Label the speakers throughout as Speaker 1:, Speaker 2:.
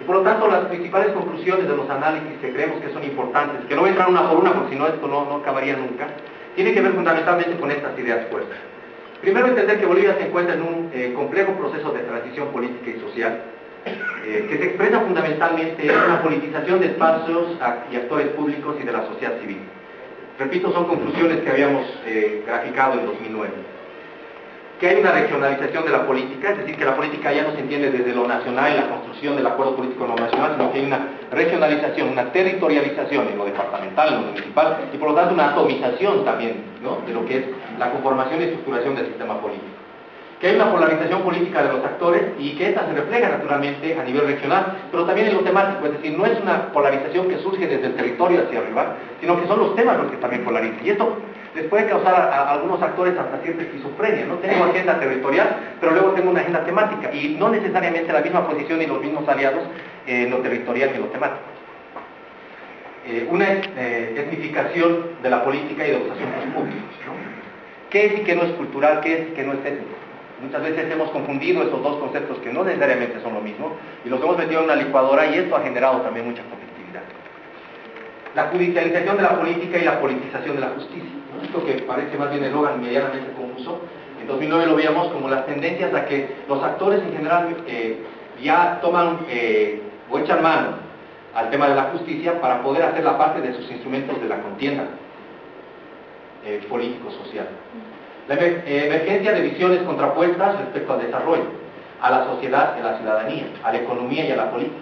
Speaker 1: Por lo tanto, las principales conclusiones de los análisis que creemos que son importantes, que no voy a entrar una por una porque si no esto no acabaría nunca, tienen que ver fundamentalmente con estas ideas fuertes. Primero, entender que Bolivia se encuentra en un complejo proceso de transición política y social, que se expresa fundamentalmente en una politización de espacios y actores públicos y de la sociedad civil. Repito, son conclusiones que habíamos graficado en 2009. Que hay una regionalización de la política, es decir, que la política ya no se entiende desde lo nacional y la construcción del acuerdo político en lo nacional, sino que hay una regionalización, una territorialización en lo departamental, en lo municipal, y por lo tanto una atomización también, ¿no?, de lo que es la conformación y estructuración del sistema político. Que hay una polarización política de los actores y que esta se refleja naturalmente a nivel regional, pero también en lo temático, es decir, no es una polarización que surge desde el territorio hacia arriba, sino que son los temas los que también polarizan. Y esto les puede causar a algunos actores hasta cierta esquizofrenia, ¿no? Tengo agenda territorial, pero luego tengo una agenda temática, y no necesariamente la misma posición y los mismos aliados en lo territorial y en lo temático. Una etnificación de la política y de los asuntos públicos, ¿no? ¿Qué es y qué no es cultural? ¿Qué es y qué no es étnico? Muchas veces hemos confundido esos dos conceptos que no necesariamente son lo mismo y los hemos metido en una licuadora, y esto ha generado también mucha conflictividad. La judicialización de la política y la politización de la justicia, ¿no? Esto que parece más bien el eslogan medianamente confuso, en 2009 lo veíamos como las tendencias a que los actores en general ya toman o echan mano al tema de la justicia para poder hacer la parte de sus instrumentos de la contienda político-social. La emergencia de visiones contrapuestas respecto al desarrollo, a la sociedad y a la ciudadanía, a la economía y a la política,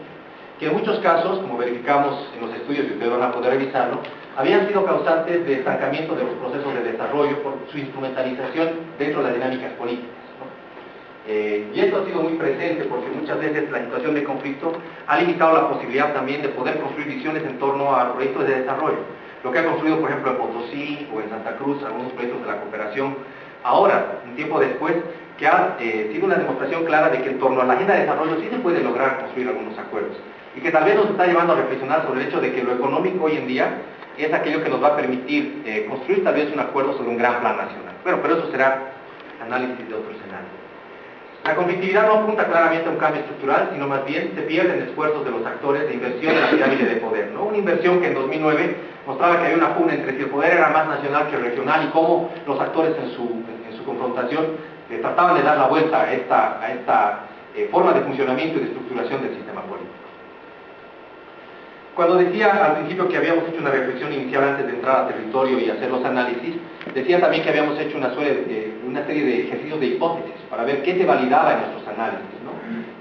Speaker 1: que en muchos casos, como verificamos en los estudios, y ustedes van a poder revisarlo, habían sido causantes de estancamiento de los procesos de desarrollo por su instrumentalización dentro de las dinámicas políticas, ¿no? Y esto ha sido muy presente porque muchas veces la situación de conflicto ha limitado la posibilidad también de poder construir visiones en torno a proyectos de desarrollo. Lo que ha construido, por ejemplo, en Potosí o en Santa Cruz, algunos proyectos de la cooperación, ahora, un tiempo después, que ha sido una demostración clara de que en torno a la agenda de desarrollo sí se puede lograr construir algunos acuerdos, y que tal vez nos está llevando a reflexionar sobre el hecho de que lo económico hoy en día es aquello que nos va a permitir construir tal vez un acuerdo sobre un gran plan nacional. Bueno, pero eso será análisis de otro escenario. La conflictividad no apunta claramente a un cambio estructural, sino más bien se pierden esfuerzos de los actores de inversión en la pirámide de poder, ¿no? Una inversión que en 2009 mostraba que había una pugna entre si el poder era más nacional que regional y cómo los actores en su confrontación trataban de dar la vuelta a esta forma de funcionamiento y de estructuración del sistema político. Cuando decía al principio que habíamos hecho una reflexión inicial antes de entrar al territorio y hacer los análisis, decía también que habíamos hecho una serie de ejercicios de hipótesis para ver qué se validaba en nuestros análisis, ¿no?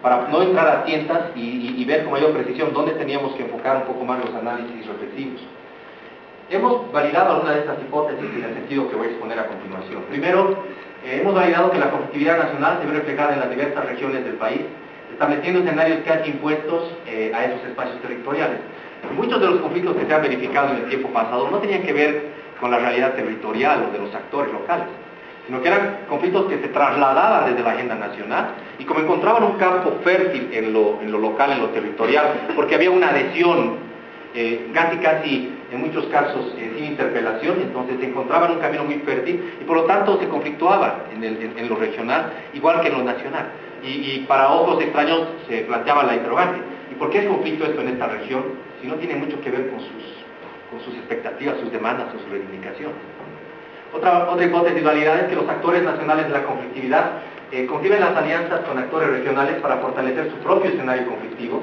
Speaker 1: Para no entrar a tientas y ver con mayor precisión dónde teníamos que enfocar un poco más los análisis reflexivos. Hemos validado algunas de estas hipótesis en el sentido que voy a exponer a continuación. Primero, hemos validado que la conflictividad nacional se ve reflejada en las diversas regiones del país, estableciendo escenarios casi impuestos a esos espacios territoriales. Muchos de los conflictos que se han verificado en el tiempo pasado no tenían que ver con la realidad territorial o de los actores locales, sino que eran conflictos que se trasladaban desde la agenda nacional y como encontraban un campo fértil en lo local, en lo territorial, porque había una adhesión casi en muchos casos sin interpelación, entonces se encontraban un camino muy fértil y por lo tanto se conflictuaba en lo regional igual que en lo nacional. Y para ojos extraños se planteaba la interrogante: ¿y por qué es conflicto esto en esta región si no tiene mucho que ver con sus expectativas, sus demandas o sus reivindicaciones? Otra hipótesis de validad es que los actores nacionales de la conflictividad conciben las alianzas con actores regionales para fortalecer su propio escenario conflictivo,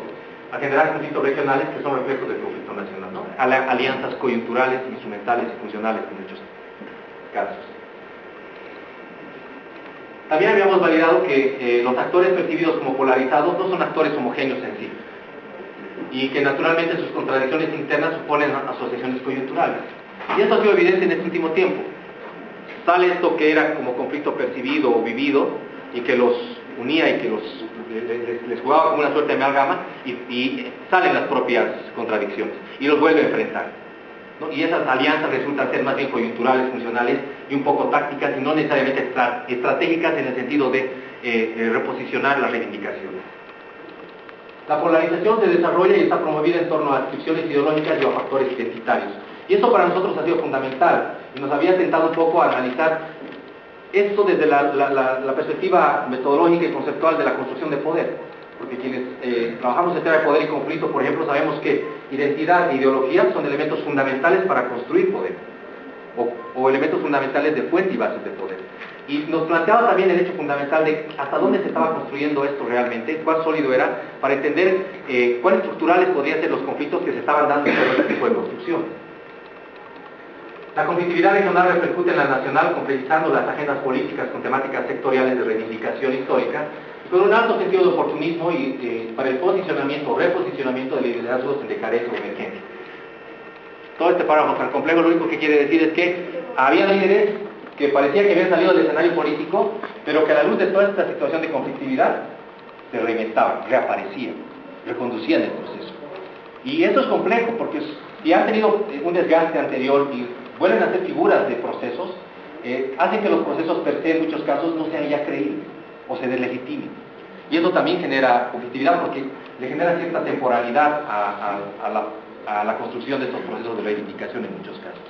Speaker 1: a generar conflictos regionales que son reflejos del conflicto nacional, ¿no? Alianzas coyunturales, instrumentales y funcionales en muchos casos. También habíamos validado que los actores percibidos como polarizados no son actores homogéneos en sí, y que naturalmente sus contradicciones internas suponen asociaciones coyunturales. Y esto ha sido evidente en este último tiempo. Sale esto que era como conflicto percibido o vivido, y que los unía y que les jugaba como una suerte de amalgama, y salen las propias contradicciones, y los vuelve a enfrentar, ¿no? Y esas alianzas resultan ser más bien coyunturales, funcionales y un poco tácticas, y no necesariamente estratégicas en el sentido de reposicionar las reivindicaciones. La polarización se desarrolla y está promovida en torno a adscripciones ideológicas y a factores identitarios. Y eso para nosotros ha sido fundamental, y nos había tentado un poco a analizar esto desde la perspectiva metodológica y conceptual de la construcción de poder. porque quienes trabajamos en tema de poder y conflicto, por ejemplo, sabemos que identidad e ideología son elementos fundamentales para construir poder, o elementos fundamentales de fuente y bases de poder. Y nos planteaba también el hecho fundamental de hasta dónde se estaba construyendo esto realmente, cuán sólido era, para entender cuán estructurales podrían ser los conflictos que se estaban dando en todo este tipo de construcción. La conflictividad regional repercute en la nacional, complejizando las agendas políticas con temáticas sectoriales de reivindicación histórica, con un alto sentido de oportunismo y para el posicionamiento o reposicionamiento de liderazgos en decadencia o emergencia. Todo este párrafo tan complejo lo único que quiere decir es que había líderes que parecía que habían salido del escenario político, pero que a la luz de toda esta situación de conflictividad se reinventaban, reaparecían, reconducían el proceso. Y eso es complejo, porque si han tenido un desgaste anterior y vuelven a ser figuras de procesos, hacen que los procesos per se en muchos casos no sean ya creíbles o se deslegitimen. Y eso también genera conflictividad porque le genera cierta temporalidad a la construcción de estos procesos de reivindicación en muchos casos.